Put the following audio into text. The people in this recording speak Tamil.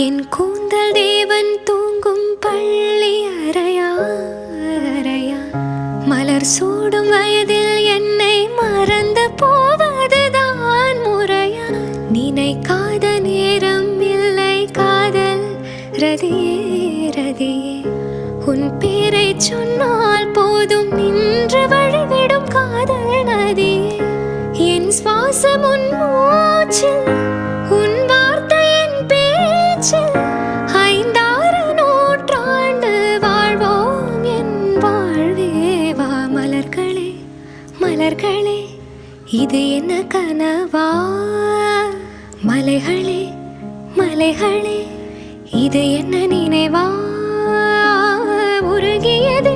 என் கூந்தல் தேவன் தூங்கும் பள்ளி அறையா அறையா, மலர் சூடும் வயதில் என்னை மறந்து போவதுதான் முறையா? நினைக்காத நேரம் இல்லை காதல் ரதியே ரதியே, உன் பேரை சொன்னால் போதும் நின்று வழிவிடும் காதல் நதியே. என் சுவாசம் உன் மூச்சில், உன் வார்த்தை என் பேச்சில், 5-6 நூற்றாண்டு வாழ்வோம் என் வாழ்வே வா. மலர்களே மலர்களே, இது என்ன கனவா? மலைகளே மலைகளே, இது என்ன நினைவா? உருகியது